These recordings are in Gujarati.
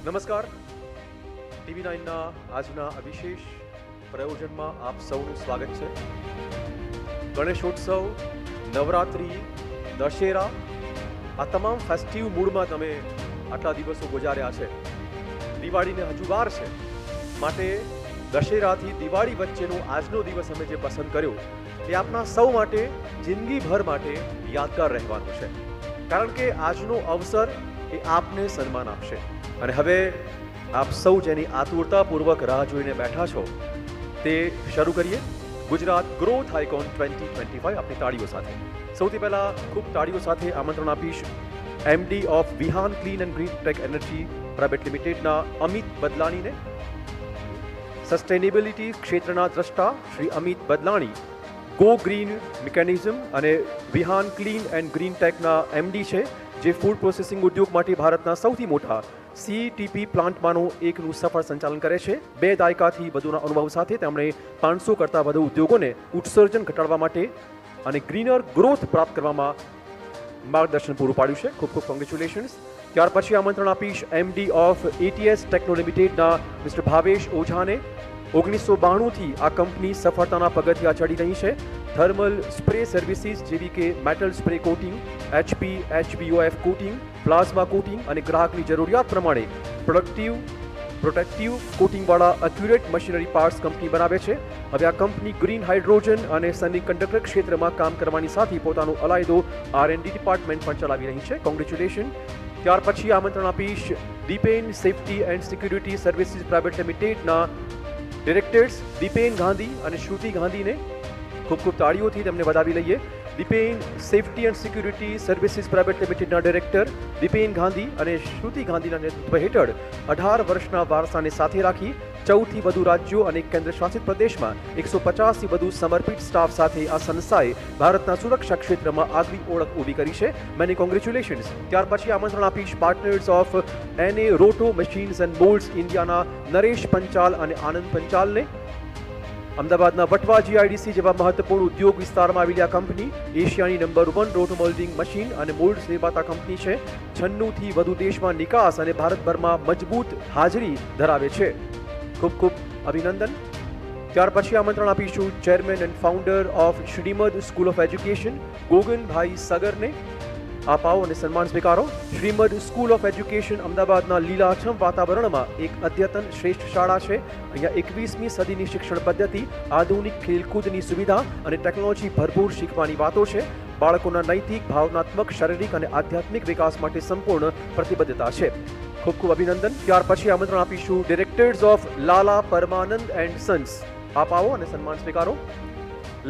નમસ્કાર. TV9ના આજના અવિશેષ પ્રયોજનમાં આપ સૌનું સ્વાગત છે. ગણેશોત્સવ, નવરાત્રિ, દશેરા આ તમામ ફેસ્ટિવ મૂડમાં તમે આટલા દિવસો ગુજાર્યા છે. દિવાળીને હજુ વાર છે, માટે દશેરાથી દિવાળી વચ્ચેનો આજનો દિવસ અમે જે પસંદ કર્યો એ આપના સૌ માટે જિંદગીભર માટે યાદગાર રહેવાનું છે. કારણ કે આજનો અવસર એ આપને સન્માન આપશે. અને હવે આપ સૌ જેની આતુરતાપૂર્વક રાહ જોઈને બેઠા છો તે શરૂ કરીએ. ગુજરાત ગ્રોથ આઇકોન 2025 આપણી તાળીઓ સાથે. સૌથી પહેલા ખૂબ તાળીઓ સાથે આમંત્રણ આપીશ MD of Vihan clean and green tech energy private લિમિટેડના અમિત બદલાણીને. સસ્ટેનેબિલિટી ક્ષેત્રના દ્રષ્ટા Shri Amit Badlani go green mechanism અને વિહાન ક્લીન એન્ડ ગ્રીન ટેકના MD છે, જે ફૂડ પ્રોસેસિંગ ઉદ્યોગ માટે ભારતના સૌથી મોટા CTP પ્લાન્ટમાંનું એકનું સફળ સંચાલન કરે છે. 2 દાયકાથી વધુના અનુભવ સાથે તેમણે 500 કરતાં વધુ ઉદ્યોગોને ઉત્સર્જન ઘટાડવા માટે અને ગ્રીનર ગ્રોથ પ્રાપ્ત કરવામાં માર્ગદર્શન પૂરું પાડ્યું છે. ખૂબ ખૂબ કોંગ્રેચ્યુલેશન્સ. ત્યાર પછી આમંત્રણ આપીશ MD ઓફ ATS ટેક્નો લિમિટેડના મિસ્ટર ભાવેશ ઓઝાને. 1992થી આ કંપની સફળતાના પગથિયા ચડી રહી છે. થર્મલ સ્પ્રે સર્વિસીસ જેવી કે metal spray coating, HP, HBOF coating, plasma coating અને ગ્રાહકની જરૂરિયાત પ્રમાણે પ્રોટેક્ટિવ કોટિંગવાળા એક્યુરેટ મશીનરી પાર્ટ્સ કંપની બનાવે છે. હવે આ કંપની ગ્રીન હાઇડ્રોજન અને સેમિકન્ડક્ટર ક્ષેત્રમાં કામ કરવાની સાથે પોતાનું અલાયદો R&D ડિપાર્ટમેન્ટ પણ ચલાવી રહી છે. કોંગ્રેચ્યુલેશન. ત્યાર પછી આમંત્રણ આપીશ Dipen safety and security services private લિમિટેડના ડિરેક્ટર્સ દીપેન ગાંધી અને શ્રુતિ ગાંધીને. ખૂબ ખૂબ તાળીઓથી તેમને વધાવી લઈએ. Dipen safety and security services private લિમિટેડના ડિરેક્ટર દીપેન ગાંધી અને શ્રુતિ ગાંધીના નેતૃત્વ હેઠળ 18 વર્ષના વારસાને સાથે રાખી 14થી વધુ રાજ્યો અને કેન્દ્ર શાસિત પ્રદેશમાં 150થી વધુ સમર્પિત સ્ટાફ સાથે આ સંસ્થાએ ભારતના સુરક્ષા ક્ષેત્રમાં આગવી ઓળખ ઊભી કરી છે. Many congratulations. ત્યાર પછી આમંત્રણ આપીશ partners of NA roto machines and moulds ઇન્ડિયાના નરેશ પંચાલ અને આનંદ પંચાલને. અમદાવાદના વટવા GIDC જેવા મહત્વપૂર્ણ ઉદ્યોગ વિસ્તારમાં આવેલી આ કંપની એશિયાની નંબર 1 રોટો મોલ્ડિંગ મશીન અને મોલ્ડ્સ નિર્માતા કંપની છે. 96થી વધુ દેશમાં નિકાસ અને ભારતભરમાં મજબૂત હાજરી ધરાવે છે. ખૂબ ખૂબ અભિનંદન. ત્યાર પછી આમંત્રણ આપીશું chairman and founder of Shrimad school of education Goganbhai સગરને. આપ આવો અને સન્માન સ્વીકારો. શ્રીમદ સ્કૂલ ઓફ એજ્યુકેશન અમદાવાદના લીલાછમ વાતાવરણમાં એક અદ્યતન શ્રેષ્ઠ શાળા છે. અહીંયા 21મી સદીની શિક્ષણ પદ્ધતિ, આધુનિક ખેલકૂદની સુવિધા અને ટેકનોલોજી ભરપૂર શીખવાની વાતો છે. બાળકોના નૈતિક, ભાવનાત્મક, શારીરિક અને આધ્યાત્મિક વિકાસ માટે સંપૂર્ણ પ્રતિબદ્ધતા છે. ખૂબ ખૂબ અભિનંદન. ત્યાર પછી આમંત્રણ આપીશું directors of Lala Parmanand and Sons. આપ આવો અને સન્માન સ્વીકારો.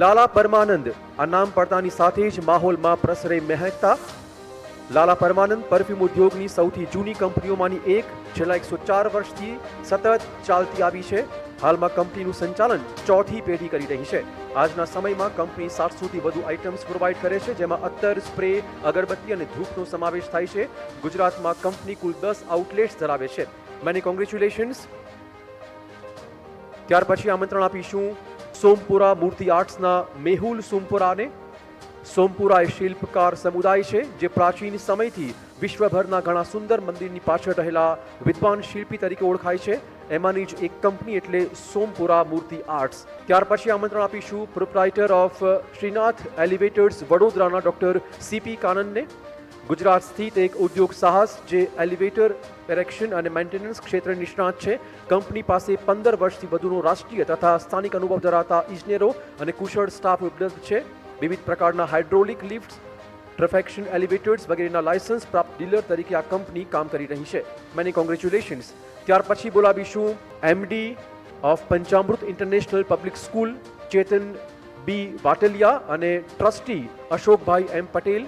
લાલા પરમાનંદ આ નામ પડતાની સાથે જ માહોલમાં પ્રસરે મહેકતા. લાલા પરમાનંદ પરફ્યુમ ઉદ્યોગની સૌથી જૂની કંપનીઓમાંની એક, છેલ્લા 104 વર્ષથી સતત ચાલતી આવી છે. હાલમાં કંપનીનું સંચાલન 4થી પેઢી કરી રહી છે. આજના સમયમાં કંપની 700થી વધુ આઇટમ્સ પ્રોવાઇડ કરે છે, જેમાં અત્તર, સ્પ્રે, અગરબત્તી અને ધૂપનો સમાવેશ થાય છે. ગુજરાતમાં કંપની કુલ 10 આઉટલેટ્સ ધરાવે છે. Many congratulations. ત્યાર પછી આમંત્રણ આપીશું સોમપુરા મૂર્તિ આર્ટ્સના મેહુલ સોમપુરાને. સોમપુરા એ શિલ્પકાર સમુદાય છે, જે પ્રાચીન સમયથી વિશ્વભરના ઘણા સુંદર મંદિરની પાછળ રહેલા વિદ્વાન શિલ્પી તરીકે ઓળખાય છે. એમાંની જ એક કંપની એટલે સોમપુરા મૂર્તિ આર્ટ્સ. ત્યાર પછી આમંત્રણ આપીશું પ્રોપ્રાઇટર ઓફ શ્રીનાથ એલિવેટર્સ વડોદરાના ડોક્ટર CP કાનનને. ગુજરાત સ્થિત એક ઉદ્યોગ સાહસ જે એલિવેટર એરેક્શન અને મેન્ટેનન્સ ક્ષેત્રે નિષ્ણાત છે. કંપની પાસે 15 વર્ષથી વધુનો રાષ્ટ્રીય તથા સ્થાનિક અનુભવ ધરાવતા ઇજનેરો અને કુશળ સ્ટાફ ઉપલબ્ધ છે. વિવિધ પ્રકારના હાઇડ્રોલિક લિફ્ટ્સ, ટ્રફેક્શન એલિવેટર્સ વગેરેના લાયસન્સ પ્રાપ્ત ડીલર તરીકે આ કંપની કામ કરી રહી છે. Many congratulations. ત્યાર પછી બોલાવીશું MD of Panchamrut international public school Chetan B Vatliya અને trustee Ashokbhai M Patel.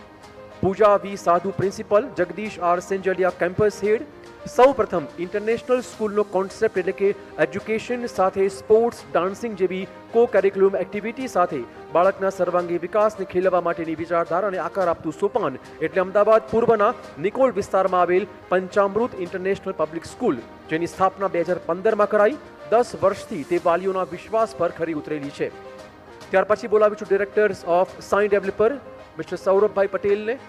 Pooja V Sadhu principal, Jagdish R Senjaliya campus head. સૌ પ્રથમ ઇન્ટરનેશનલ સ્કૂલનો કોન્સેપ્ટ એટલે કે એજ્યુકેશન સાથે સ્પોર્ટ્સ, ડાન્સિંગ જેવી કો કરિક્યુલમ એક્ટિવિટી સાથે બાળકના સર્વાંગી વિકાસને ખીલવવા માટેની વિચારધારાને આકાર આપતું સોપાન એટલે અમદાવાદ પૂર્વના નિકોલ વિસ્તારમાં આવેલ પંચામૃત ઇન્ટરનેશનલ પબ્લિક સ્કૂલ, જેની સ્થાપના 2015માં કરાઈ. 10 વર્ષથી તે વાલીઓના વિશ્વાસ પર ખરી ઉતરેલી છે. ત્યાર પછી બોલાવીશું directors of Sai developer mister Saurabhbhai પટેલને.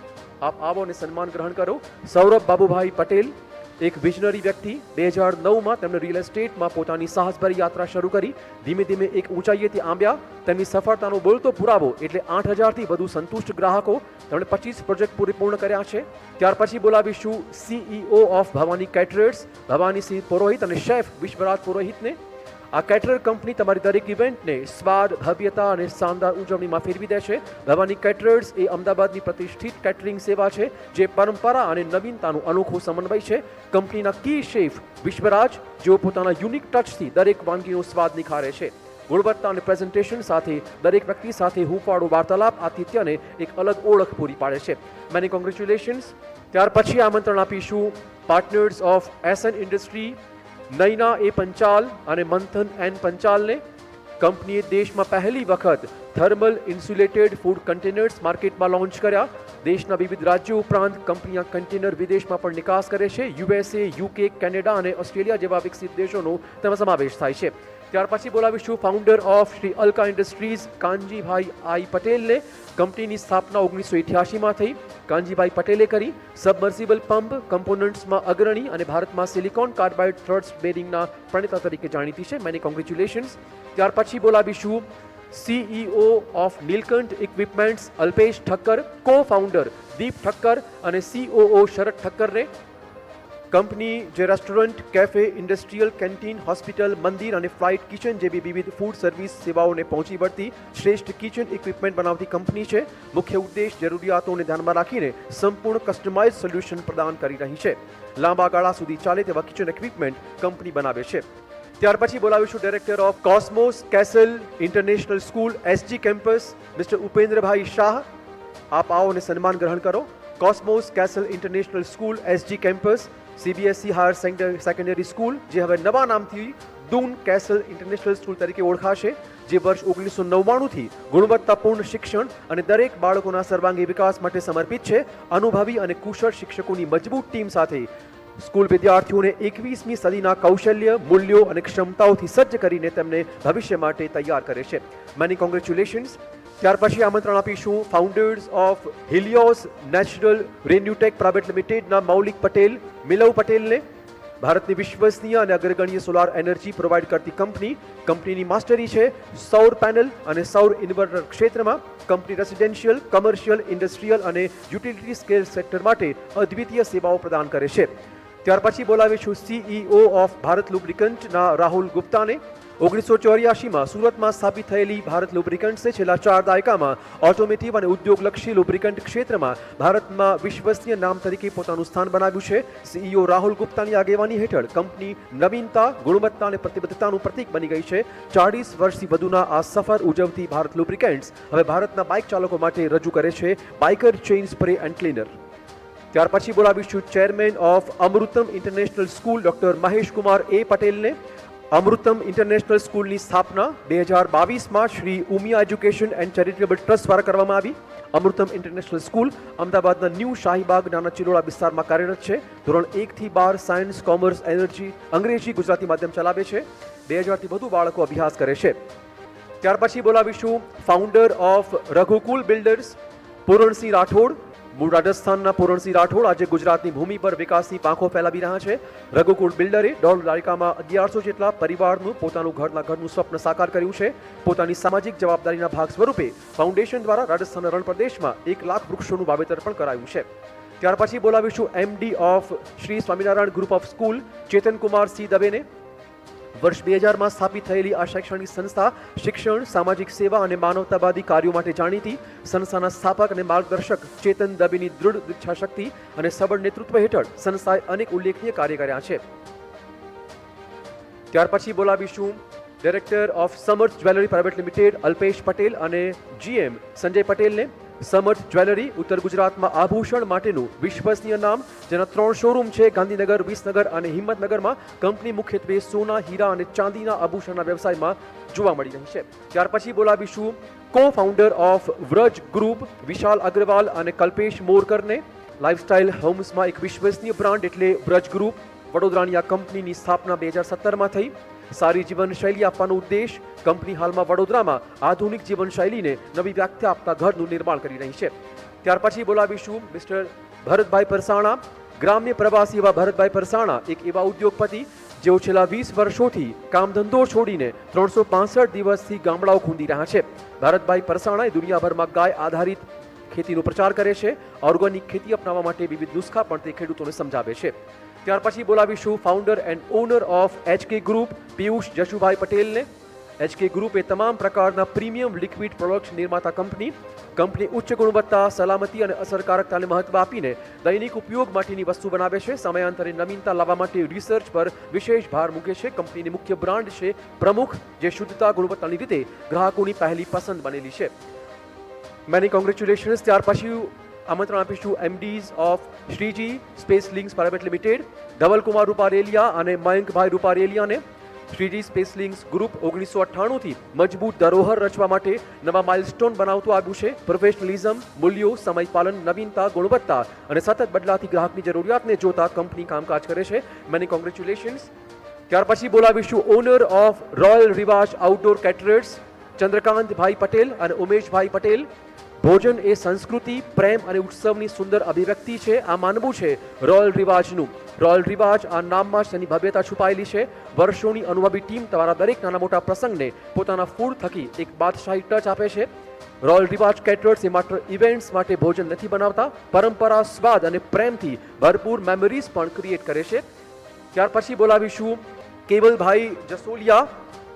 આપ આવો અને સન્માન ગ્રહણ કરો. સૌરભ બાબુભાઈ પટેલ એક વિઝનરી વ્યક્તિ 2009માં તેમણે રિયલ એસ્ટેટમાં પોતાની સાહસભરી યાત્રા શરૂ કરી ધીમે ધીમે એક ઊંચાઈએથી આંબ્યા. તેમની સફળતાનો બોલતો પુરાવો એટલે 8,000થી વધુ સંતુષ્ટ ગ્રાહકો. તેમણે 25 પ્રોજેક્ટ પૂર્ણ કર્યા છે. ત્યાર પછી બોલાવીશું CEO of Bhavani caterers Bhavanisingh પુરોહિત અને શેફ વિશ્વરાજ પુરોહિતને. આ કેટરર કંપની તમારી દરેક ઇવેન્ટને સ્વાદ, ભવ્યતા અને શાનદાર ઉજવણીમાં ફેરવી દે છે. ભવાની કેટરર્સ એ અમદાવાદની પ્રતિષ્ઠિત કેટરિંગ સેવા છે જે પરંપરા અને નવીનતાનું અનોખો સમન્વય છે. કંપનીના કી શેફ વિશ્વરાજ જેઓ પોતાના યુનિક ટચથી દરેક વાનગીનો સ્વાદ નિખારે છે. ગુણવત્તા અને પ્રેઝન્ટેશન સાથે દરેક વ્યક્તિ સાથે હૂંફાળો વાર્તાલાપ આતિથ્યને એક અલગ ઓળખ પૂરી પાડે છે. Many congratulations. ત્યાર પછી આમંત્રણ આપીશું partners of SN industry, Naina A Panchal અને મંથન એન પંચાલને. કંપનીએ દેશમાં પહેલી વખત થર્મલ ઇન્સ્યુલેટેડ ફૂડ કન્ટેનર્સ માર્કેટમાં લોન્ચ કર્યા. દેશના વિવિધ રાજ્યો ઉપરાંત કંપની આ કન્ટેનર વિદેશમાં પણ નિકાસ કરે છે. USA, UK, કેનેડા અને ઓસ્ટ્રેલિયા જેવા વિકસિત દેશોનો તેમાં સમાવેશ થાય છે. ત્યાર પછી બોલાવીશું founder of Shri Alka industries Kanjibhai I પટેલને. કંપનીની સ્થાપના 1988માં થઈ. કાનજીભાઈ પટેલે કરી. સબમર્સિબલ પંપ કમ્પોનન્ટ્સમાં અગ્રણી અને ભારતમાં સિલિકોન કાર્બાઇડ થ્રસ્ટ બેરિંગના પ્રણેતા તરીકે જાણીતી છે. Many congratulations. ત્યાર પછી બોલાવીશું CEO of Neelkanth equipments Alpesh Thakkar, co founder Deep Thakkar અને COO શરદ ઠક્કરને. કંપની જે restaurant, cafe, industrial canteen, hospital, મંદિર અને ફ્લાઇટ કિચન જેવી વિવિધ ફૂડ સર્વિસ સેવાઓને પહોંચી વળતી શ્રેષ્ઠ કિચન ઇક્વિપમેન્ટ બનાવતી કંપની છે. મુખ્ય ઉદ્દેશ જરૂરિયાતોને ધ્યાનમાં રાખીને સંપૂર્ણ કસ્ટમાઇઝ સોલ્યુશન પ્રદાન કરી રહી છે. લાંબા ગાળા સુધી ચાલે તેવા કિચન ઇક્વિપમેન્ટ કંપની બનાવે છે. ત્યાર પછી બોલાવીશું director of cosmos castle international school SG campus mister Upendrabhai Shah. આપ આવો અને સન્માન ગ્રહણ કરો. Cosmos castle international school SG campus CBSE higher secondary school જે હવે નવા નામથી દૂન કેસલ ઇન્ટરનેશનલ સ્કૂલ તરીકે ઓળખાશે, જે વર્ષ 1999થી ગુણવત્તાપૂર્ણ શિક્ષણ અને દરેક બાળકોના સર્વાંગી વિકાસ માટે સમર્પિત છે. અનુભવી અને કુશળ શિક્ષકોની મજબૂત ટીમ સાથે સ્કૂલ વિદ્યાર્થીઓને 21મી સદીના કૌશલ્ય, મૂલ્યો અને ક્ષમતાઓથી સજ્જ કરીને તેમને ભવિષ્ય માટે તૈયાર કરે છે. Many congratulations. ત્યાર પછી આમંત્રણ આપીશું ફાઉન્ડર્સ ઓફ હિલિયોસ નેચરલ રેન્યુટેક પ્રાઇવેટ લિમિટેડના મૌલિક પટેલ, મિલવ પટેલને. ભારતની વિશ્વસનીય અને અગ્રગણ્ય સોલાર એનર્જી પ્રોવાઈડ કરતી કંપની. કંપનીની માસ્ટરી છે સૌર પેનલ અને સૌર ઇન્વર્ટર ક્ષેત્રમાં. કંપની રેસિડેન્શિયલ, કમર્શિયલ, ઇન્ડસ્ટ્રીયલ અને યુટિલિટી સ્કેલ સેક્ટર માટે અદ્વિતીય સેવાઓ પ્રદાન કરે છે. ત્યાર પછી બોલાવીશું CEO ઓફ ભારત લુબ્રિકન્ટના રાહુલ ગુપ્તાને. 1984માં સુરતમાં સ્થાપિત થયેલી ભારત લુબ્રિકન્ટ્સે છેલ્લા 4 દાયકામાં ઓટોમેટિવ અને ઉદ્યોગલક્ષી લુબ્રિકન્ટ ક્ષેત્રમાં ભારતમાં વિશ્વસનીય નામ તરીકે પોતાનું સ્થાન બનાવ્યું છે. CEO રાહુલ ગુપ્તાની આગેવાની હેઠળ કંપની નવીનતા, ગુણવત્તા અને પ્રતિબદ્ધતાનું પ્રતીક બની ગઈ છે. 40 વર્ષથી વધુના આ સફર ઉજવતી ભારત લુબ્રિકન્ટ્સ હવે ભારતના બાઇક ચાલકો માટે રજૂ કરે છે biker chain spray and cleaner. ત્યાર પછી બોલાવીશું chairman of Amrutam international school doctor Mahesh Kumar A પટેલને. અમૃતમ ઇન્ટરનેશનલ સ્કૂલની સ્થાપના 2022માં Shri Umiya education and charitable trust દ્વારા કરવામાં આવી. અમૃતમ ઇન્ટરનેશનલ સ્કૂલ અમદાવાદના ન્યૂ શાહીબાગ નાના ચિલોડા વિસ્તારમાં કાર્યરત છે. ધોરણ 1થી 12 સાયન્સ, કોમર્સ, એનર્જી, અંગ્રેજી, ગુજરાતી માધ્યમ ચલાવે છે. 2000થી વધુ બાળકો અભ્યાસ કરે છે. ત્યાર પછી બોલાવીશું founder of Raghukul builders Puransingh Rathod. મૂળ રાજસ્થાનના પૂરણસિંહ રાઠોડ આજે ગુજરાતની ભૂમિ પર વિકાસની પાંખો ફેલાવી રહ્યા છે. રઘુકુળ બિલ્ડરે 1.5 દાયકામાં 1100 જેટલા પરિવારનું પોતાનું ઘરનું સ્વપ્ન સાકાર કર્યું છે. પોતાની સામાજિક જવાબદારીના ભાગ સ્વરૂપે ફાઉન્ડેશન દ્વારા રાજસ્થાનના રણ પ્રદેશમાં 1 લાખ વૃક્ષોનું વાવેતર પણ કરાયું છે. ત્યાર પછી બોલાવીશું MD of Shri Swaminarayan group of school Chetankumar C દવેને. વર્ષ 2000માં સ્થાપિત થયેલી આ શૈક્ષણિક સંસ્થા શિક્ષણ, સામાજિક સેવા અને માનવતાવાદી કાર્યો માટે જાણીતી. સંસ્થાના સ્થાપક અને માર્ગદર્શક ચેતન દવેની દૃઢ ઈચ્છાશક્તિ અને સબળ નેતૃત્વ હેઠળ સંસ્થાએ અનેક ઉલ્લેખનીય કાર્ય કર્યા છે. ત્યાર પછી બોલાવીશું ડાયરેક્ટર ઓફ સમર્થ jewellery private limited Alpesh Patel અને GM સંજય પટેલને. સમર્થ જ્વેલરી ઉત્તર ગુજરાતમાં આભૂષણ માટેનું વિશ્વસનીય નામ, જેના 3 શોરૂમ છે ગાંધીનગર, વિસનગર અને હિંમતનગરમાં. કંપની મુખ્યત્વે સોના, હીરા અને ચાંદીના આભૂષણના વ્યવસાયમાં જોવા મળી રહી છે. ત્યાર પછી બોલાવીશું co founder of Vraj group Vishal Agarwal અને કલ્પેશ મોરકરને. લાઇફસ્ટાઇલ હોમ્સમાં એક વિશ્વસનીય બ્રાન્ડ એટલે વ્રજ ગ્રુપ. વડોદરાની આ કંપનીની સ્થાપના 2017માં થઈ. સારી જીવનશૈલી આપવાનો ઉદ્દેશ કંપની હાલમાં વડોદરામાં આધુનિક જીવનશૈલીને નવી વ્યાખ્યા આપતા ઘરનું નિર્માણ કરી રહી છે. ત્યાર પછી બોલાવીશું મિસ્ટર ભરતભાઈ પરસાણા. ગ્રામ્ય પ્રવાસી એવા ભરતભાઈ પરસાણા એક એવા ઉદ્યોગપતિ જેઓ છેલ્લા 20 વર્ષોથી કામ ધંધો છોડીને 365 દિવસથી ગામડાઓ ખૂંદી રહ્યા છે. ભરતભાઈ પરસાણાએ દુનિયાભરમાં ગાય આધારિત ખેતીનો પ્રચાર કરે છે. ઓર્ગેનિક ખેતી અપનાવવા માટે વિવિધ નુસ્ખા પણ તે ખેડૂતોને સમજાવે છે. ત્યાર પછી બોલાવીશું founder and honour of HK group Piyush Jashubhai પટેલને. HK ગ્રુપ એ તમામ પ્રકારના પ્રીમિયમ લિક્વિડ પ્રોડક્ટ નિર્માતા કંપની ઉચ્ચ ગુણવત્તા, સલામતી અને અસરકારકતાને મહત્વ આપીને દૈનિક ઉપયોગ માટેની વસ્તુ બનાવે છે. સમયાંતરે નવીનતા લાવવા માટે રિસર્ચ પર વિશેષ ભાર મૂકે છે. કંપનીની મુખ્ય બ્રાન્ડ છે પ્રમુખ, જે શુદ્ધતા ગુણવત્તાની રીતે ગ્રાહકોની પહેલી પસંદ બનેલી છે. Many congratulations. ત્યાર પછી આમંત્રણ આપીશું MDs of Shriji space links private limited, Dhavalkumar Rupareliya અને Mayankbhai રૂપારેલિયાને. Shriji space links group 1998થી મજબૂત ધરોહર રચવા માટે નવા માઇલસ્ટોન બનાવતું આવ્યું છે. પ્રોફેશનલિઝમ, મૂલ્યો, સમયપાલન, નવીનતા, ગુણવત્તા અને સતત બદલાતી ગ્રાહકની જરૂરિયાતને જોતા કંપની કામકાજ કરે છે. Many congratulations. ત્યાર પછી બોલાવીશું ઓનર ઓફ રોયલ રિવાજ આઉટડોર કેટરર્સ ચંદ્રકાંતભાઈ પટેલ અને ઉમેશભાઈ પટેલ. ભોજન એ સંસ્કૃતિ, પ્રેમ અને ઉત્સવની સુંદર અભિવ્યક્તિ છે. આ માનવું છે રોયલ રિવાજનું. રોયલ રિવાજ આ નામમાં જ તેની ભવ્યતા છુપાયેલી છે. વર્ષોની અનુભવી ટીમ તમારા દરેક નાના મોટા પ્રસંગને પોતાના ફૂડ થકી એક બાદશાહી ટચ આપે છે. રોયલ રિવાજ કેટરર્સ એ માત્ર ઇવેન્ટ્સ માટે ભોજન નથી બનાવતા, પરંપરા, સ્વાદ અને પ્રેમથી ભરપૂર મેમરીઝ પણ ક્રિએટ કરે છે. ત્યાર પછી બોલાવીશું કેવલભાઈ જસોલિયા,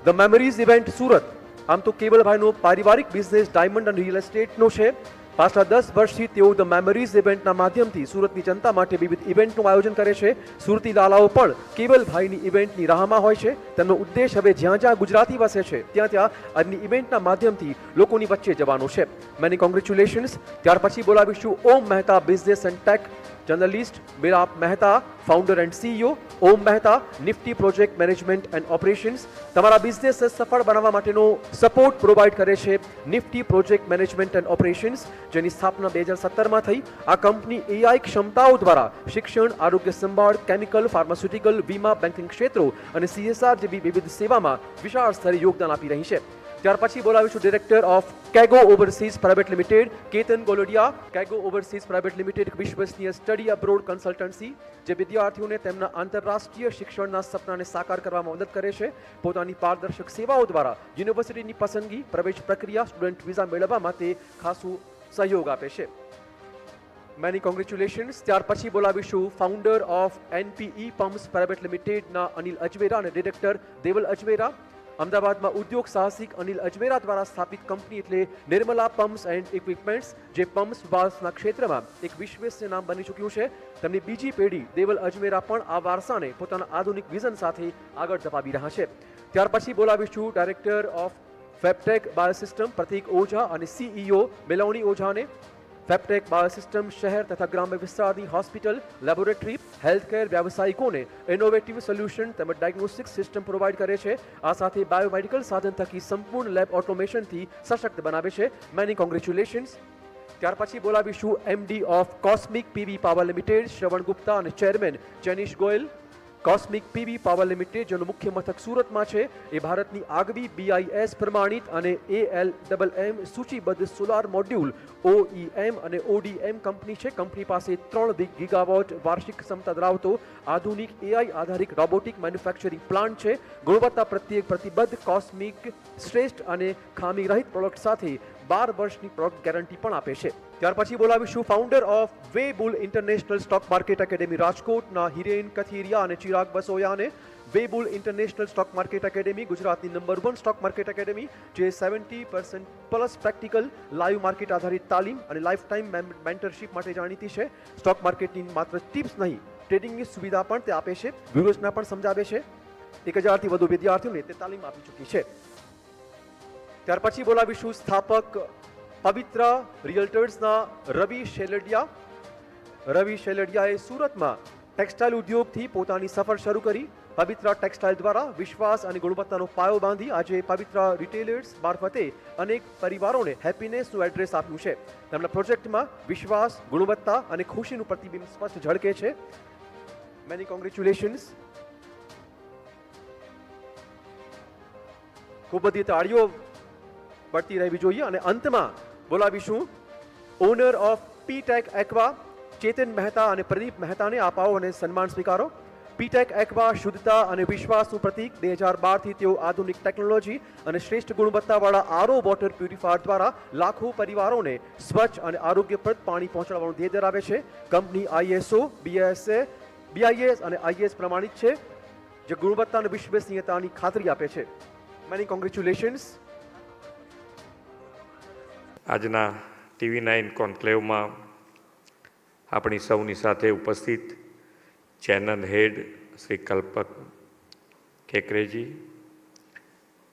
ધ મેમરીઝ ઇવેન્ટ સુરત. આમ તો કેવલભાઈનો પારિવારિક બિઝનેસ ડાયમંડ અને રિયલ એસ્ટેટનો છે. પાછલા 10 વર્ષથી તેઓ ધ મેમરીઝ ઇવેન્ટના માધ્યમથી સુરતની જનતા માટે વિવિધ ઇવેન્ટનું આયોજન કરે છે. સુરતી લાલાઓ પણ કેવલભાઈની ઇવેન્ટની રાહમાં હોય છે. તેમનો ઉદ્દેશ હવે જ્યાં જ્યાં ગુજરાતી વસે છે ત્યાં આજની ઇવેન્ટના માધ્યમથી લોકોની વચ્ચે જવાનો છે. Many congratulations. ત્યાર પછી બોલાવીશું Om Mehta business and tech journalist Mirap Mehta, founder and CEO. Om Mehta nifty project management and operations. તમારા બિઝનેસને સફળ બનાવવા માટેનો સપોર્ટ પ્રોવાઈડ કરે છે nifty project management and operations, જેની સ્થાપના 2017માં થઈ. આ કંપની AI ક્ષમતાઓ દ્વારા શિક્ષણ, આરોગ્ય સંભાળ, કેમિકલ, ફાર્માસ્યુટિકલ, વીમા, બેન્કિંગ ક્ષેત્રો અને CSR જેવી વિવિધ સેવામાં વિશાળ સ્તરે યોગદાન આપી રહી છે. ત્યાર પછી બોલાવીશું director of Kego overseas private limited Ketan Golodiya. Kego overseas private limited એક વિશ્વસનીય સ્ટડી અબ્રોડ કન્સલ્ટન્સી જે વિદ્યાર્થીઓને તેમના આંતરરાષ્ટ્રીય શિક્ષણના સપનાને સાકાર કરવામાં મદદ કરે છે. પોતાની પારદર્શક સેવાઓ દ્વારા યુનિવર્સિટીની પસંદગી, પ્રવેશ પ્રક્રિયા, સ્ટુડન્ટ વિઝા મેળવવામાં તે ખાસું સહયોગ આપે છે. Many congratulations. ત્યાર પછી બોલાવીશું founder of NPE pumps private લિમિટેડના અનિલ અજમેરા અને ડિરેક્ટર દેવલ અજમેરા. અમદાવાદમાં ઉદ્યોગ સાહસિક અનિલ અજમેરા દ્વારા સ્થાપિત કંપની એટલે નિર્મલા પમ્પ્સ એન્ડ ઇક્વિપમેન્ટ્સ, જે પમ્પ્સ વાલ્વ્સના ક્ષેત્રમાં એક વિશ્વસનીય નામ બની ચૂક્યું છે. તેમની બીજી પેઢી દેવલ અજમેરા પણ આ વારસાને પોતાના આધુનિક વિઝન સાથે આગળ ધપાવી રહ્યા છે. ત્યાર પછી બોલાવીશું ડાયરેક્ટર ઓફ ફેબટેક બાયોસિસ્ટમ પ્રતીક ઓઝા અને CEO મેલોની ઓઝાને. ફેબટેક બાયોસિસ્ટમ શહેર તથા ગ્રામ્ય વિસ્તારની હોસ્પિટલ, લેબોરેટરી, હેલ્થકેર વ્યવસાયિકોને ઇનોવેટિવ સોલ્યુશન તેમજ ડાયગ્નોસ્ટિક સિસ્ટમ પ્રોવાઈડ કરે છે. આ સાથે બાયોમેડિકલ સાધન થકી સંપૂર્ણ લેબ ઓટોમેશનથી સશક્ત બનાવે છે. Many congratulations. ત્યાર પછી બોલાવીશું MD of cosmic PV power limited Shravan Gupta અને chairman Jenish Goyal. Cosmic PV power limited જેનું મુખ્ય મથક સુરતમાં છે એ ભારતની આગવી BIS પ્રમાણિત અને ALMM સૂચિબદ્ધ સોલાર મોડ્યુલ OEM અને ODM કંપની છે. કંપની પાસે 3 ગીગાવોટ વાર્ષિક ક્ષમતા ધરાવતો આધુનિક AI આધારિત રોબોટિક મેન્યુફેક્ચરિંગ પ્લાન્ટ છે. ગુણવત્તા પ્રત્યે પ્રતિબદ્ધ કોસ્મિક શ્રેષ્ઠ અને ખામી રહિત પ્રોડક્ટ સાથે 12 વર્ષની પ્રોડક્ટ ગેરંટી પણ આપે છે. ત્યાર પછી બોલાવીશું founder of Webull international stock market academy રાજકોટના હિરેન કથિરિયા અને ચિરાગ બસોયાને. Webull international stock market academy ગુજરાતની નંબર 1 સ્ટોક માર્કેટ એકેડેમી જે 70% પ્લસ પ્રેક્ટિકલ લાઈવ માર્કેટ આધારિત તાલીમ અને લાઈફ ટાઈમ મેન્ટરશિપ માટે જાણીતી છે. સ્ટોક માર્કેટની માત્ર ટિપ્સ નહીં, ટ્રેડિંગની સુવિધા પણ તે આપે છે, વ્યૂહરચના પણ સમજાવે છે. 1000થી વધુ વિદ્યાર્થીઓને તે તાલીમ આપી ચૂકી છે. ત્યાર પછી બોલાવીશું સ્થાપક પવિત્ર રિયલ્ટર્સના રવિ શેલડિયા. રવિ શેલડિયાએ સુરતમાં ટેક્સટાઇલ ઉદ્યોગથી પોતાની સફર શરૂ કરી. પવિત્ર ટેક્સટાઇલ દ્વારા વિશ્વાસ અને ગુણવત્તાનો પાયો બાંધી આજે પવિત્ર રિટેલર્સ મારફતે અનેક પરિવારોને હેપીનેસનું એડ્રેસ આપ્યું છે. તેમના પ્રોજેક્ટમાં વિશ્વાસ, ગુણવત્તા અને ખુશીનું પ્રતિબિંબ સ્પષ્ટ ઝળકે છે. Many congratulations. ખૂબ બધી તાળીઓ પડતી રહેવી જોઈએ. અને અંતમાં બોલાવીશું ઓનર ઓફ પીટેક એક્વા ચેતન મહેતા અને પ્રદીપ મહેતાને અપાવો અને સન્માન સ્વીકારો. પીટેક એક્વા શુદ્ધતા અને વિશ્વાસનું પ્રતીક 2012થી તેઓ આધુનિક ટેકનોલોજી અને શ્રેષ્ઠ ગુણવત્તાવાળા આરઓ વોટર પ્યુરિફાયર દ્વારા લાખો પરિવારોને સ્વચ્છ અને આરોગ્યપ્રદ પાણી પહોંચાડવાનું ધ્યેય ધરાવે છે. કંપની ISO, BIS અને IS પ્રમાણિત છે, જે ગુણવત્તા અને વિશ્વસનીયતાની ખાતરી આપે છે. Many congratulations. આજના TV9 કોન્ક્લેવમાં આપણી સૌની સાથે ઉપસ્થિત ચેનલ હેડ શ્રી કલ્પક કેકરેજી,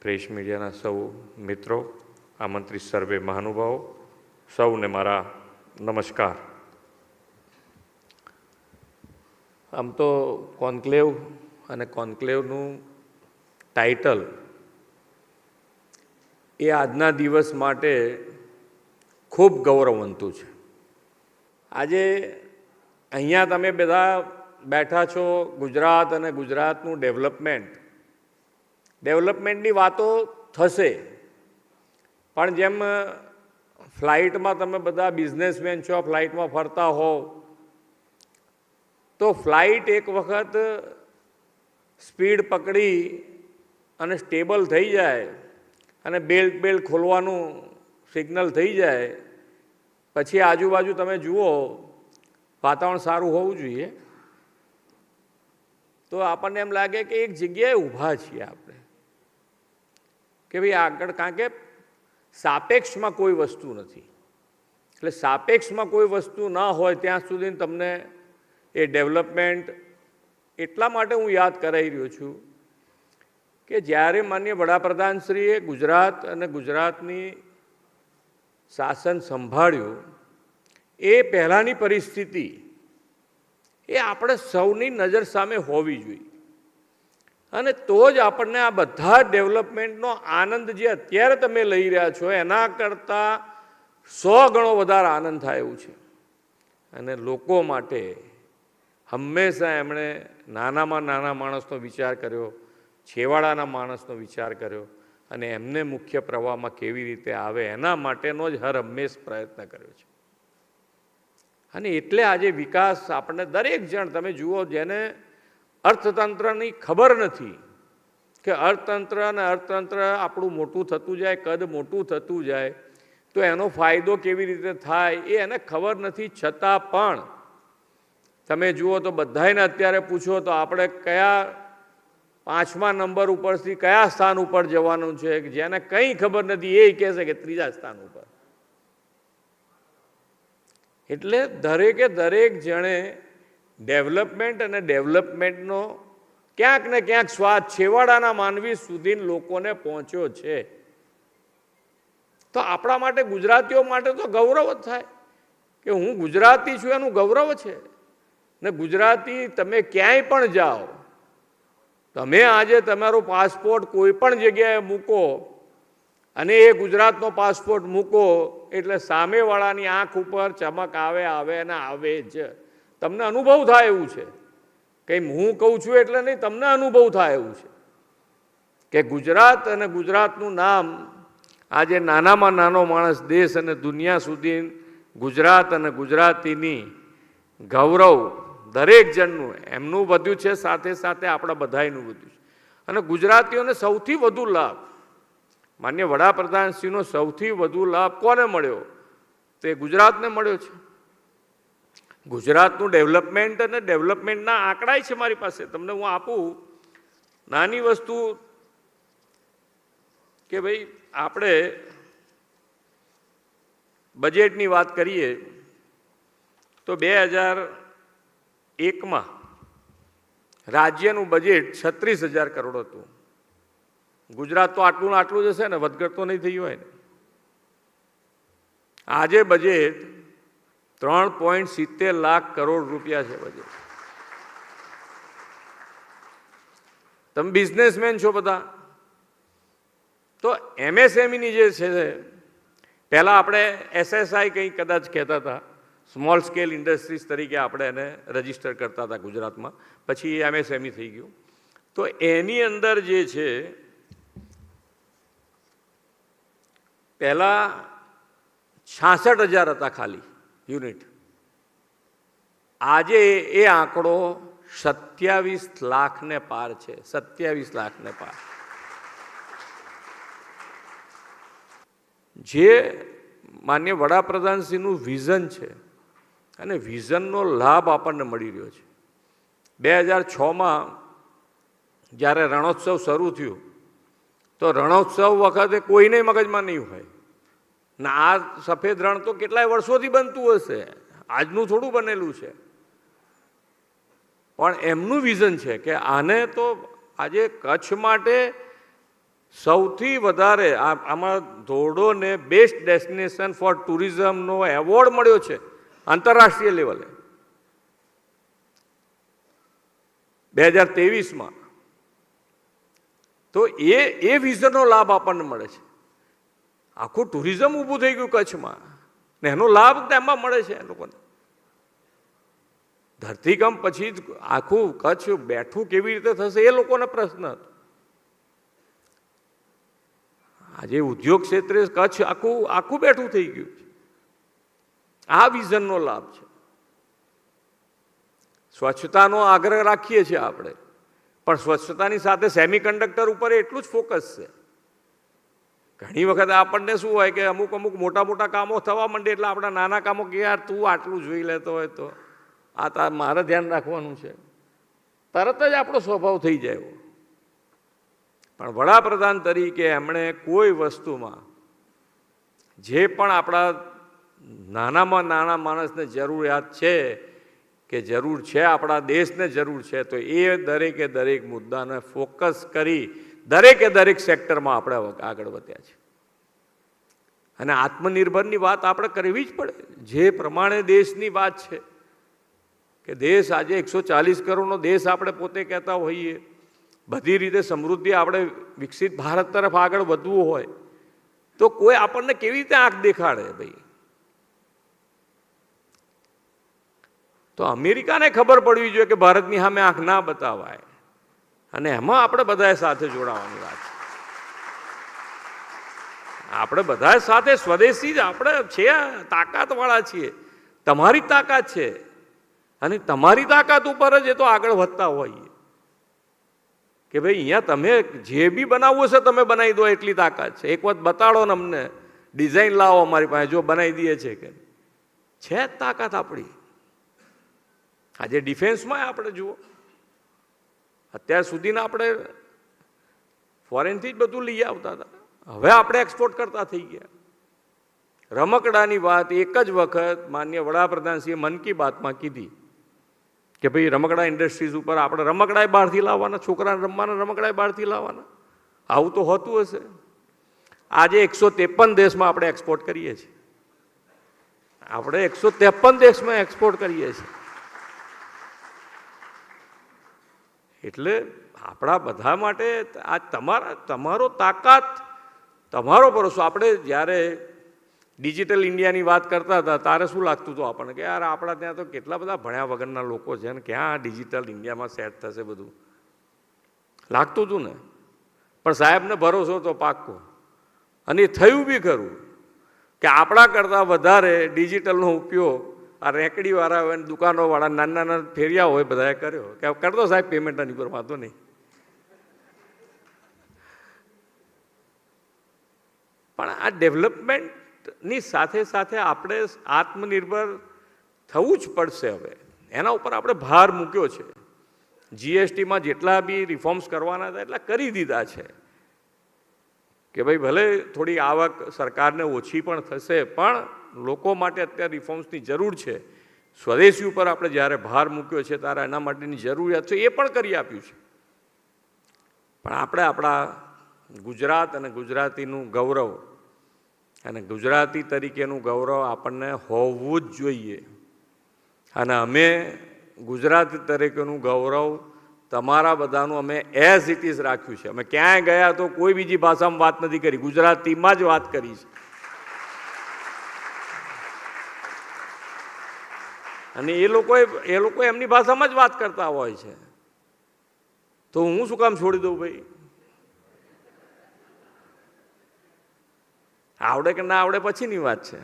પ્રેસ મીડિયાના સૌ મિત્રો, આમંત્રિત સર્વે મહાનુભાવો, સૌને મારા નમસ્કાર. આમ તો કોન્ક્લેવ અને કોન્ક્લેવનું ટાઇટલ એ આજના દિવસ માટે ખૂબ ગૌરવવંતું છે. આજે અહીંયા તમે બધા બેઠા છો, ગુજરાત અને ગુજરાતનું ડેવલપમેન્ટની વાતો થશે, પણ જેમ ફ્લાઇટમાં તમે બધા બિઝનેસમેન છો, ફ્લાઇટમાં ફરતા હો, તો ફ્લાઇટ એક વખત સ્પીડ પકડી અને સ્ટેબલ થઈ જાય અને બેલ્ટ ખોલવાનું સિગ્નલ થઈ જાય પછી આજુબાજુ તમે જુઓ વાતાવરણ સારું હોવું જોઈએ, તો આપણને એમ લાગે કે એક જગ્યાએ ઊભા છીએ આપણે, કે ભાઈ આગળ, કારણ કે સાપેક્ષમાં કોઈ વસ્તુ નથી. એટલે સાપેક્ષમાં કોઈ વસ્તુ ના હોય ત્યાં સુધી તમને એ ડેવલપમેન્ટ એટલા માટે હું યાદ કરાવી રહ્યો છું કે જ્યારે માનનીય વડાપ્રધાનશ્રીએ ગુજરાત અને ગુજરાતની શાસન સંભાળ્યું એ પહેલાંની પરિસ્થિતિ એ આપણે સૌની નજર સામે હોવી જોઈએ, અને તો જ આપણને આ બધા ડેવલપમેન્ટનો આનંદ જે અત્યારે તમે લઈ રહ્યા છો એના કરતાં 100 ગણો વધારે આનંદ થાય એવું છે. અને લોકો માટે હંમેશા એમણે નાનામાં નાના માણસનો વિચાર કર્યો, છેવાડાના માણસનો વિચાર કર્યો, અને એમને મુખ્ય પ્રવાહમાં કેવી રીતે આવે એના માટેનો જ હર હંમેશ પ્રયત્ન કર્યો છે. અને એટલે આજે વિકાસ આપણને દરેક જણ, તમે જુઓ, જેને અર્થતંત્રની ખબર નથી કે અર્થતંત્ર આપણું મોટું થતું જાય, કદ મોટું થતું જાય તો એનો ફાયદો કેવી રીતે થાય એ એને ખબર નથી, છતાં પણ તમે જુઓ તો બધાને અત્યારે પૂછો તો આપણે કયા 5મા નંબર ઉપરથી કયા સ્થાન ઉપર જવાનું છે, જેને કંઈ ખબર નથી એ કહેશે કે 3જા સ્થાન ઉપર. એટલે દરેકે દરેક જણે ડેવલપમેન્ટ અને ડેવલપમેન્ટનો ક્યાંક ને ક્યાંક સ્વાદ છેવાડાના માનવી સુધી લોકોને પહોંચ્યો છે. તો આપણા માટે, ગુજરાતીઓ માટે તો ગૌરવ જ થાય કે હું ગુજરાતી છું, એનું ગૌરવ છે. ને ગુજરાતી તમે ક્યાંય પણ જાઓ, તમે આજે તમારો પાસપોર્ટ કોઈ પણ જગ્યાએ મૂકો અને એ ગુજરાતનો પાસપોર્ટ મૂકો એટલે સામેવાળાની આંખ ઉપર ચમક આવે અને આવે જ. તમને અનુભવ થાય એવું છે, કંઈ હું કહું છું એટલે નહીં, તમને અનુભવ થાય એવું છે કે ગુજરાત અને ગુજરાતનું નામ આજે નાનામાં નાનો માણસ દેશ અને દુનિયા સુધી ગુજરાત અને ગુજરાતીની ગૌરવ દરેક જણનું એમનું વધ્યું છે, સાથે સાથે આપણા બધાયનું વધ્યું છે. અને ગુજરાતીઓને સૌથી વધુ લાભ, માન્ય વડાપ્રધાનશ્રીનો સૌથી વધુ લાભ કોને મળ્યો? તે ગુજરાતને મળ્યો છે. ગુજરાતનું ડેવલપમેન્ટ અને ડેવલપમેન્ટના આંકડા છે મારી પાસે, તમને હું આપું. નાની વસ્તુ કે ભાઈ આપણે બજેટની વાત કરીએ તો 2001માં રાજ્યનું બજેટ 36,000 કરોડ હતું. ગુજરાત તો આટલું જ હશે ને, વધઘટ તો નહીં થઈ હોય ને. આજે બજેટ 3.70 લાખ કરોડ રૂપિયા છે બજેટ. તમે બિઝનેસમેન છો બધા, તો MSMEની જે છે, પહેલાં આપણે SSI કંઈ કદાચ કહેતા હતા, સ્મોલ સ્કેલ ઇન્ડસ્ટ્રીઝ તરીકે આપણે એને રજીસ્ટર કરતા હતા ગુજરાતમાં, પછી MSME થઈ ગયું. તો એની અંદર જે છે પહેલાં 66,000 હતા ખાલી યુનિટ, આજે એ આંકડો 27 લાખને પાર છે, 27 લાખને પાર. જે માન્ય વડાપ્રધાનશ્રીનું વિઝન છે અને વિઝનનો લાભ આપણને મળી રહ્યો છે. 2006માં જ્યારે રણોત્સવ શરૂ થયું તો રણોત્સવ વખતે કોઈને મગજમાં નહીં હોય ને આ સફેદ રણ તો કેટલાય વર્ષોથી બનતું હશે, આજનું થોડું બનેલું છે. પણ એમનું વિઝન છે કે આને તો આજે કચ્છ માટે સૌથી વધારે આમાં ધોરડોને બેસ્ટ ડેસ્ટિનેશન ફોર ટુરિઝમનો એવોર્ડ મળ્યો છે આંતરરાષ્ટ્રીય લેવલે 2023માં. તો એ વિઝનનો લાભ આપણને મળે છે. આખું ટુરિઝમ ઊભું થઈ ગયું કચ્છમાં ને એનો લાભ તેમાં મળે છે એ લોકોને. ધરતીકંપ પછી આખું કચ્છ બેઠું કેવી રીતે થશે એ લોકોનો પ્રશ્ન હતો. આજે ઉદ્યોગ ક્ષેત્રે કચ્છ આખું બેઠું થઈ ગયું છે. આ વિઝનનો લાભ છે. સ્વચ્છતાનો આગ્રહ રાખીએ છીએ આપણે, પણ સ્વચ્છતાની સાથે સેમિકન્ડક્ટર ઉપર એટલું જ ફોકસ છે. ઘણી વખત આપણને શું હોય કે અમુક મોટા મોટા કામો થવા માંડે એટલે આપણા નાના કામો કે યાર તું આટલું જોઈ લેતો હોય તો આ મારે ધ્યાન રાખવાનું છે, તરત જ આપણો સ્વભાવ થઈ જાય. પણ વડાપ્રધાન તરીકે એમણે કોઈ વસ્તુમાં જે પણ આપણા નાનામાં નાના માણસને જરૂરિયાત છે કે જરૂર છે, આપણા દેશને જરૂર છે, તો એ દરેકે દરેક મુદ્દાને ફોકસ કરી દરેકે દરેક સેક્ટરમાં આપણે આગળ વધ્યા છે. અને આત્મનિર્ભરની વાત આપણે કરવી જ પડે. જે પ્રમાણે દેશની વાત છે કે દેશ આજે 140 કરોડનો દેશ આપણે પોતે કહેતા હોઈએ, બધી રીતે સમૃદ્ધિ આપણે વિકસિત ભારત તરફ આગળ વધવું હોય તો કોઈ આપણને કેવી રીતે આંખ દેખાડે ભાઈ? તો અમેરિકાને ખબર પડવી જોઈએ કે ભારતની સામે આંખ ના બતાવાય, અને એમાં આપણે બધાએ સાથે જોડાવાની વાત છે. આપણે બધા સાથે સ્વદેશી જ આપણે છે, તાકાતવાળા છીએ. તમારી તાકાત છે અને તમારી તાકાત ઉપર જ એ તો આગળ વધતા હોઈએ કે ભાઈ અહીંયા તમે જે બી બનાવવું છે તમે બનાવી દો, એટલી તાકાત છે. એક વખત બતાડો ને અમને, ડિઝાઇન લાવો અમારી પાસે, જો બનાવી દઈએ છે કે છે તાકાત આપણી. આજે ડિફેન્સમાં આપણે જુઓ, અત્યાર સુધીના આપણે ફોરેનથી જ બધું લઈ આવતા હતા, હવે આપણે એક્સપોર્ટ કરતા થઈ ગયા. રમકડાની વાત એક જ વખત માન્ય વડાપ્રધાનશ્રીએ મન કી બાતમાં કીધી કે ભાઈ રમકડા ઇન્ડસ્ટ્રીઝ ઉપર આપણે રમકડાએ બહારથી લાવવાના, છોકરાને રમવાના રમકડાએ બહારથી લાવવાના. આવું તો હોતું હશે. આજે 153 દેશમાં આપણે એક્સપોર્ટ કરીએ છીએ. આપણે 153 દેશમાં એક્સપોર્ટ કરીએ છીએ. એટલે આપણા બધા માટે આ તમારો તાકાત, તમારો ભરોસો. આપણે જ્યારે ડિજિટલ ઇન્ડિયાની વાત કરતા હતા ત્યારે શું લાગતું હતું આપણને કે યાર આપણા ત્યાં તો કેટલા બધા ભણ્યા વગરના લોકો છે ને ક્યાં ડિજિટલ ઇન્ડિયામાં સેટ થશે બધું, લાગતું હતું ને. પણ સાહેબને ભરોસો તો પાક્કો, અને એ થયું બી ખરું કે આપણા કરતાં વધારે ડિજિટલનો ઉપયોગ આ રેકડીવાળા હોય, દુકાનોવાળા, નાના નાના ફેરિયા હોય, બધાએ કર્યો કે કરતો સાહેબ પેમેન્ટ આની પર વાંધો નહીં. પણ આ ડેવલપમેન્ટની સાથે સાથે આપણે આત્મનિર્ભર થવું જ પડશે. હવે એના ઉપર આપણે ભાર મૂક્યો છે. જીએસટીમાં જેટલા બી રિફોર્મ્સ કરવાના હતા એટલા કરી દીધા છે કે ભાઈ ભલે થોડી આવક સરકારને ઓછી પણ થશે, પણ લોકો માટે અત્યારે રિફોર્મ્સની જરૂર છે. સ્વદેશી ઉપર આપણે જ્યારે ભાર મૂક્યો છે ત્યારે એના માટેની જરૂરિયાત છે એ પણ કરી આપ્યું છે. પણ આપણે આપણા ગુજરાત અને ગુજરાતીનું ગૌરવ અને ગુજરાતી તરીકેનું ગૌરવ આપણને હોવું જ જોઈએ. અને અમે ગુજરાતી તરીકેનું ગૌરવ તમારા બધાનું અમે એઝ ઇટ ઇઝ રાખ્યું છે. અમે ક્યાંય ગયા તો કોઈ બીજી ભાષામાં વાત નથી કરી, ગુજરાતીમાં જ વાત કરી છે. અને એ લોકો એમની ભાષામાં જ વાત કરતા હોય છે, તો હું શું કામ છોડી દઉં ભાઈ? આવડે કે ના આવડે પછીની વાત છે.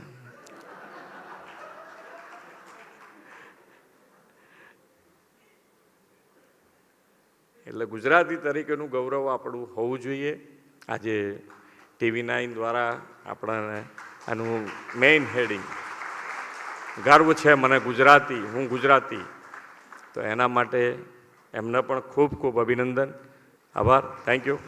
એટલે ગુજરાતી તરીકેનું ગૌરવ આપણું હોવું જોઈએ. આજે TV9 દ્વારા આપણને આનું મેઇન હેડિંગ ગર્વ છે મને ગુજરાતી, હું ગુજરાતી, તો એના માટે એમને પણ ખૂબ ખૂબ અભિનંદન, આભાર, થેન્ક યુ.